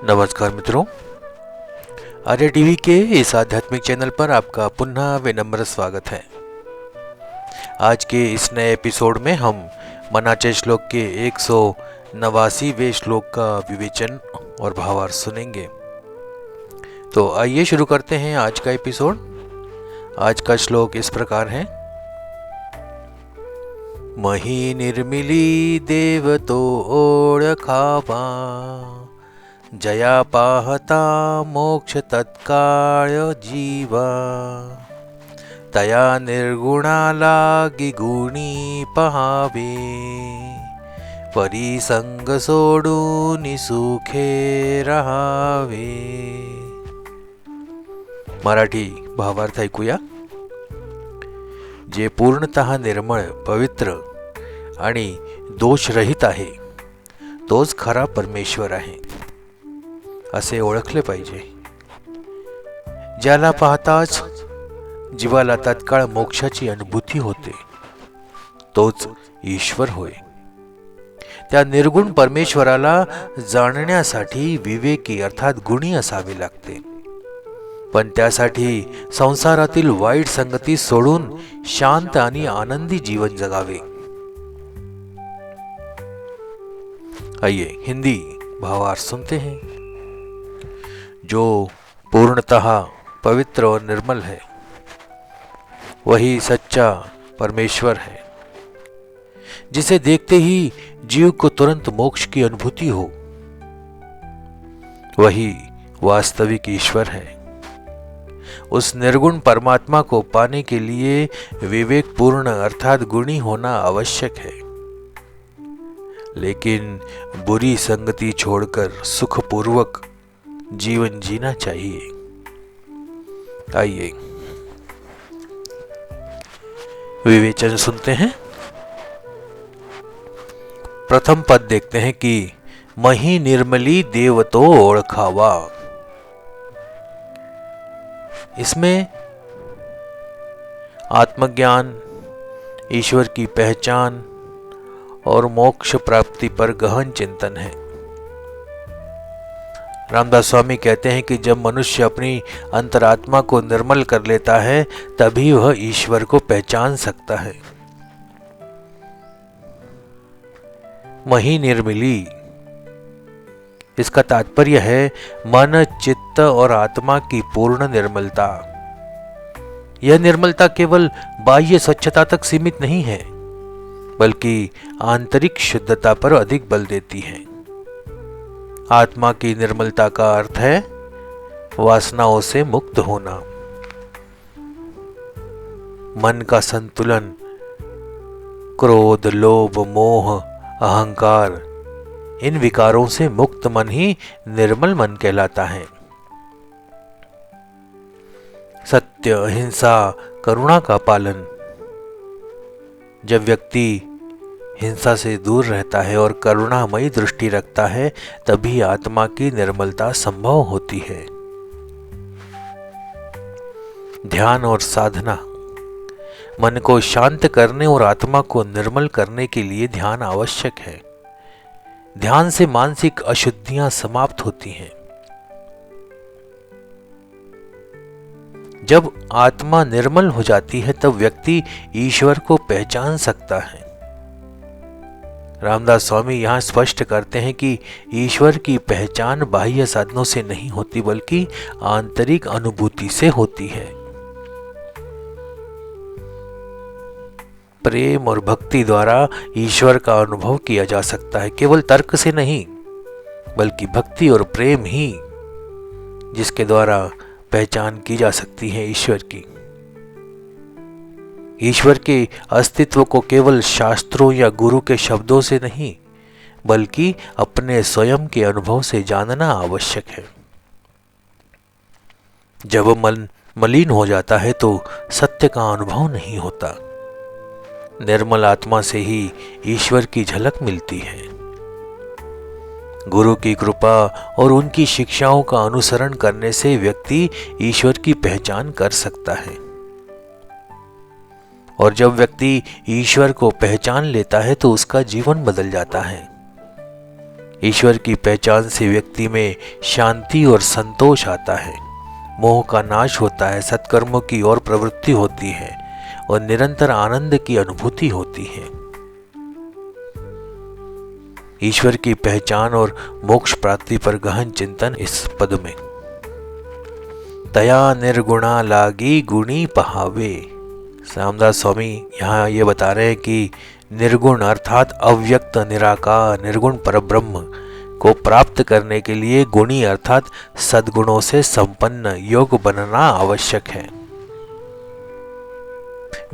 नमस्कार मित्रों, आर्य टीवी के इस आध्यात्मिक चैनल पर आपका पुनः विनम्र स्वागत है। आज के इस नए एपिसोड में हम मनाचे श्लोक के 189वें श्लोक का विवेचन और भावार्थ सुनेंगे। तो आइए शुरू करते हैं आज का एपिसोड। आज का श्लोक इस प्रकार है। मही निर्मिली देव तो ओळखावा, जया पाहता मोक्ष तत्काळ जीवा, तया निर्गुणा लागी गुणी पहावे, परिसंग सोडून सुखे राहावे। मराठी भावार्थ ऐकूया। जे पूर्णतः निर्मळ, पवित्र आणि दोषरहित आहे तोच खरा परमेश्वर आहे असे ओळखले पाहिजे। ज्याला पाहताच जीवाला तत्काळ मोक्षाची अनुभूती होते तोच ईश्वर होय। त्या निर्गुण परमेश्वराला जाणण्यासाठी विवेकी अर्थात गुणी असावे लागते, पण त्यासाठी संसारातील वाईट संगती सोडून शांत आणि आनंदी जीवन जगावे। आइए हिंदी भावार्थ सुनते हैं। जो पूर्णतः पवित्र और निर्मल है वही सच्चा परमेश्वर है। जिसे देखते ही जीव को तुरंत मोक्ष की अनुभूति हो वही वास्तविक ईश्वर है। उस निर्गुण परमात्मा को पाने के लिए विवेकपूर्ण अर्थात गुणी होना आवश्यक है, लेकिन बुरी संगति छोड़कर सुखपूर्वक जीवन जीना चाहिए। आइए विवेचन सुनते हैं। प्रथम पद देखते हैं कि मही निर्मली देव तो ओळखावा। इसमें आत्मज्ञान, ईश्वर की पहचान और मोक्ष प्राप्ति पर गहन चिंतन है। रामदास स्वामी कहते हैं कि जब मनुष्य अपनी अंतरात्मा को निर्मल कर लेता है तभी वह ईश्वर को पहचान सकता है। मही निर्मली, इसका तात्पर्य है मन, चित्त और आत्मा की पूर्ण निर्मलता। यह निर्मलता केवल बाह्य स्वच्छता तक सीमित नहीं है, बल्कि आंतरिक शुद्धता पर अधिक बल देती है। आत्मा की निर्मलता का अर्थ है वासनाओं से मुक्त होना। मन का संतुलन, क्रोध, लोभ, मोह, अहंकार, इन विकारों से मुक्त मन ही निर्मल मन कहलाता है। सत्य, अहिंसा, करुणा का पालन। जब व्यक्ति हिंसा से दूर रहता है और करुणामयी दृष्टि रखता है तभी आत्मा की निर्मलता संभव होती है। ध्यान और साधना। मन को शांत करने और आत्मा को निर्मल करने के लिए ध्यान आवश्यक है। ध्यान से मानसिक अशुद्धियां समाप्त होती हैं। जब आत्मा निर्मल हो जाती है तब व्यक्ति ईश्वर को पहचान सकता है। रामदास स्वामी यहां स्पष्ट करते हैं कि ईश्वर की पहचान बाह्य साधनों से नहीं होती बल्कि आंतरिक अनुभूति से होती है। प्रेम और भक्ति द्वारा ईश्वर का अनुभव किया जा सकता है, केवल तर्क से नहीं, बल्कि भक्ति और प्रेम ही जिसके द्वारा पहचान की जा सकती है ईश्वर की। ईश्वर के अस्तित्व को केवल शास्त्रों या गुरु के शब्दों से नहीं बल्कि अपने स्वयं के अनुभव से जानना आवश्यक है। जब मन मलिन हो जाता है तो सत्य का अनुभव नहीं होता। निर्मल आत्मा से ही ईश्वर की झलक मिलती है। गुरु की कृपा और उनकी शिक्षाओं का अनुसरण करने से व्यक्ति ईश्वर की पहचान कर सकता है। और जब व्यक्ति ईश्वर को पहचान लेता है तो उसका जीवन बदल जाता है। ईश्वर की पहचान से व्यक्ति में शांति और संतोष आता है, मोह का नाश होता है, सत्कर्मों की ओर प्रवृत्ति होती है और निरंतर आनंद की अनुभूति होती है। ईश्वर की पहचान और मोक्ष प्राप्ति पर गहन चिंतन इस पद में। तया निर्गुणा लागी गुणी पहावे। रामदास स्वामी यहाँ ये बता रहे हैं कि निर्गुण अर्थात अव्यक्त निराकार निर्गुण परब्रह्म को प्राप्त करने के लिए गुणी अर्थात सद्गुणों से संपन्न योग बनना आवश्यक है।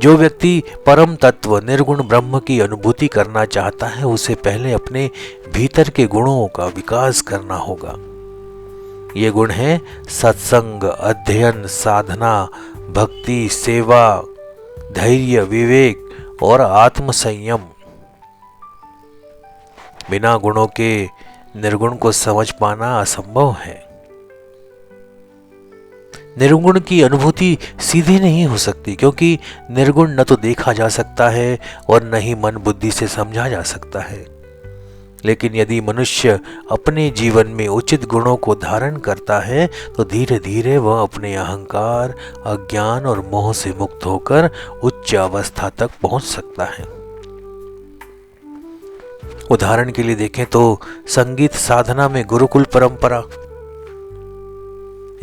जो व्यक्ति परम तत्व निर्गुण ब्रह्म की अनुभूति करना चाहता है, उसे पहले अपने भीतर के गुणों का विकास करना होगा। ये गुण हैं सत्संग, अध्ययन, साधना, भक्ति, सेवा, धैर्य, विवेक और आत्म संयम। बिना गुणों के निर्गुण को समझ पाना असंभव है। निर्गुण की अनुभूति सीधी नहीं हो सकती, क्योंकि निर्गुण न तो देखा जा सकता है और न ही मन बुद्धि से समझा जा सकता है। लेकिन यदि मनुष्य अपने जीवन में उचित गुणों को धारण करता है तो धीरे धीरे वह अपने अहंकार, अज्ञान और मोह से मुक्त होकर उच्च अवस्था तक पहुंच सकता है। उदाहरण के लिए देखें तो संगीत साधना में गुरुकुल परंपरा।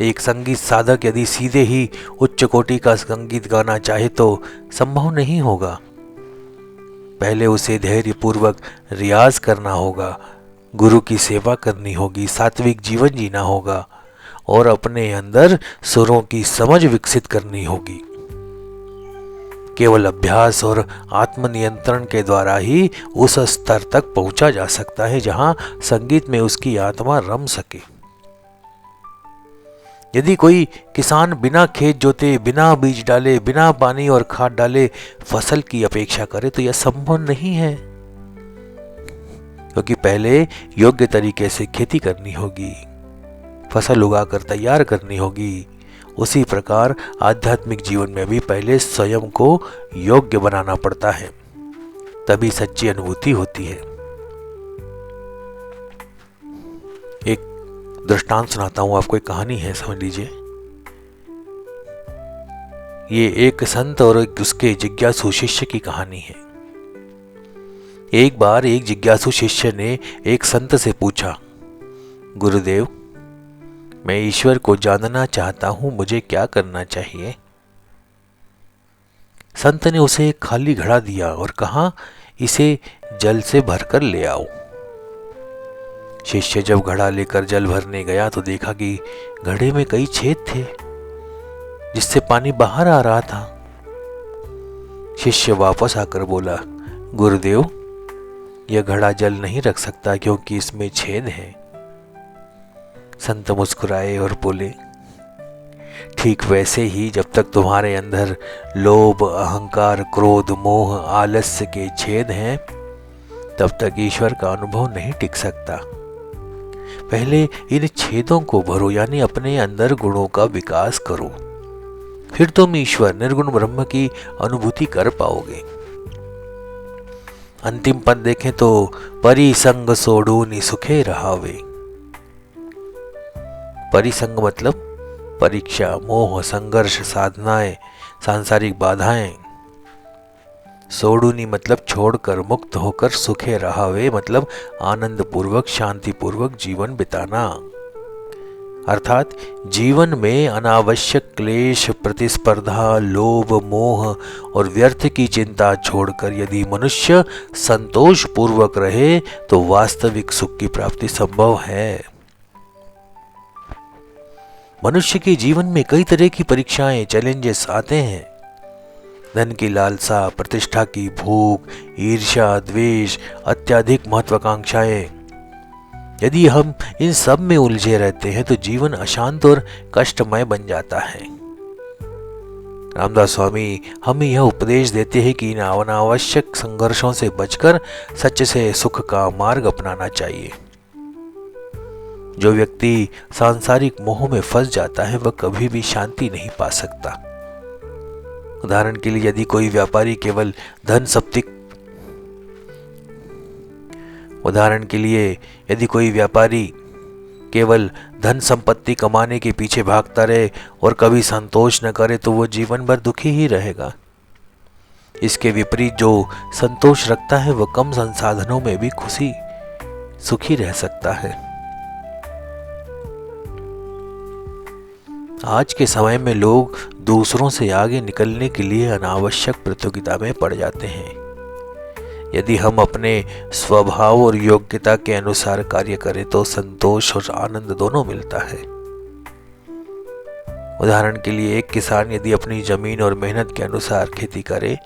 एक संगीत साधक यदि सीधे ही उच्च कोटि का संगीत गाना चाहे तो संभव नहीं होगा। पहले उसे धैर्य पूर्वक रियाज करना होगा, गुरु की सेवा करनी होगी, सात्विक जीवन जीना होगा और अपने अंदर सुरों की समझ विकसित करनी होगी। केवल अभ्यास और आत्मनियंत्रण के द्वारा ही उस स्तर तक पहुंचा जा सकता है जहां संगीत में उसकी आत्मा रम सके। यदि कोई किसान बिना खेत जोते, बिना बीज डाले, बिना पानी और खाद डाले फसल की अपेक्षा करे तो यह संभव नहीं है, क्योंकि पहले योग्य तरीके से खेती करनी होगी, फसल उगाकर तैयार करनी होगी। उसी प्रकार आध्यात्मिक जीवन में भी पहले स्वयं को योग्य बनाना पड़ता है, तभी सच्ची अनुभूति होती है। एक दृष्टांत सुनाता हूं आपको, एक कहानी है, समझ लीजिए। ये एक संत और उसके जिज्ञासु शिष्य की कहानी है। एक बार एक जिज्ञासु शिष्य ने एक संत से पूछा, गुरुदेव, मैं ईश्वर को जानना चाहता हूं, मुझे क्या करना चाहिए? संत ने उसे एक खाली घड़ा दिया और कहा, इसे जल से भरकर ले आओ। शिष्य जब घड़ा लेकर जल भरने गया तो देखा कि घड़े में कई छेद थे जिससे पानी बाहर आ रहा था। शिष्य वापस आकर बोला, गुरुदेव, यह घड़ा जल नहीं रख सकता क्योंकि इसमें छेद है। संत मुस्कुराए और बोले, ठीक वैसे ही जब तक तुम्हारे अंदर लोभ, अहंकार, क्रोध, मोह, आलस्य के छेद हैं, तब तक ईश्वर का अनुभव नहीं टिक सकता। पहले इन छेदों को भरो, यानी अपने अंदर गुणों का विकास करो, फिर तुम ईश्वर निर्गुण ब्रह्म की अनुभूति कर पाओगे। अंतिम पद देखें तो परिसंग सोडूनि सुखे रहावे। परिसंग मतलब परीक्षा, मोह, संघर्ष, साधनाएं, सांसारिक बाधाएं। सोडूनी मतलब छोड़कर, मुक्त होकर, सुखे रहावे मतलब आनंद पूर्वक, शांति पूर्वक जीवन बिताना। अर्थात जीवन में अनावश्यक क्लेश, प्रतिस्पर्धा, लोभ, मोह और व्यर्थ की चिंता छोड़कर यदि मनुष्य संतोष पूर्वक रहे तो वास्तविक सुख की प्राप्ति संभव है। मनुष्य के जीवन में कई तरह की परीक्षाएं, चैलेंजेस आते हैं। धन की लालसा, प्रतिष्ठा की भूख, ईर्ष्या, द्वेष, अत्यधिक महत्वाकांक्षाएं। यदि हम इन सब में उलझे रहते हैं तो जीवन अशांत और कष्टमय बन जाता है। रामदास स्वामी हमें यह उपदेश देते हैं कि इन अनावश्यक संघर्षों से बचकर सच्चे से सुख का मार्ग अपनाना चाहिए। जो व्यक्ति सांसारिक मोह में फंस जाता है वह कभी भी शांति नहीं पा सकता। उदाहरण के लिए यदि कोई व्यापारी केवल धन उदाहरण के लिए, यदि कोई व्यापारी केवल धन संपत्ति कमाने के पीछे भागता रहे और कभी संतोष न करे तो वो जीवन भर दुखी ही रहेगा। इसके विपरीत जो संतोष रखता है वह कम संसाधनों में भी सुखी रह सकता है। आज के समय में लोग दूसरों से आगे निकलने के लिए अनावश्यक प्रतियोगिता में पड़ जाते हैं। यदि हम अपने स्वभाव और योग्यता के अनुसार कार्य करें तो संतोष और आनंद दोनों मिलता है। उदाहरण के लिए, एक किसान यदि अपनी जमीन और मेहनत के अनुसार खेती करे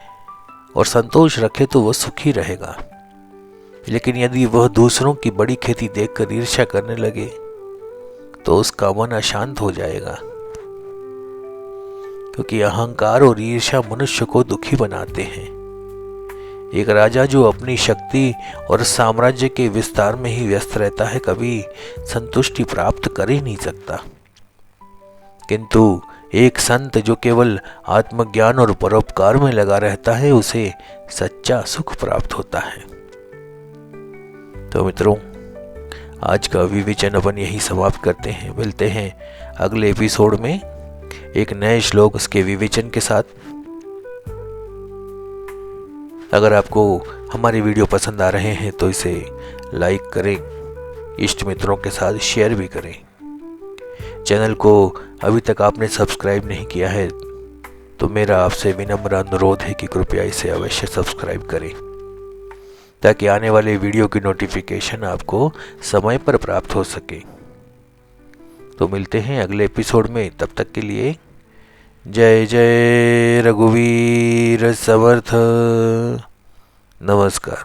और संतोष रखे तो वह सुखी रहेगा। लेकिन यदि वह दूसरों की बड़ी खेती देखकर ईर्ष्या करने लगे तो उसका मन अशांत हो जाएगा, क्योंकि अहंकार और ईर्ष्या मनुष्य को दुखी बनाते हैं। एक राजा जो अपनी शक्ति और साम्राज्य के विस्तार में ही व्यस्त रहता है कभी संतुष्टि प्राप्त कर ही नहीं सकता। किंतु एक संत जो केवल आत्मज्ञान और परोपकार में लगा रहता है उसे सच्चा सुख प्राप्त होता है। तो मित्रों, आज का विवेचन अपन यही समाप्त करते हैं। मिलते हैं अगले एपिसोड में एक नए श्लोक उसके विवेचन के साथ। अगर आपको हमारे वीडियो पसंद आ रहे हैं तो इसे लाइक करें, इष्ट मित्रों के साथ शेयर भी करें। चैनल को अभी तक आपने सब्सक्राइब नहीं किया है तो मेरा आपसे विनम्र अनुरोध है कि कृपया इसे अवश्य सब्सक्राइब करें, ताकि आने वाले वीडियो की नोटिफिकेशन आपको समय पर प्राप्त हो सके। तो मिलते हैं अगले एपिसोड में। तब तक के लिए जय जय रघुवीर समर्थ। नमस्कार।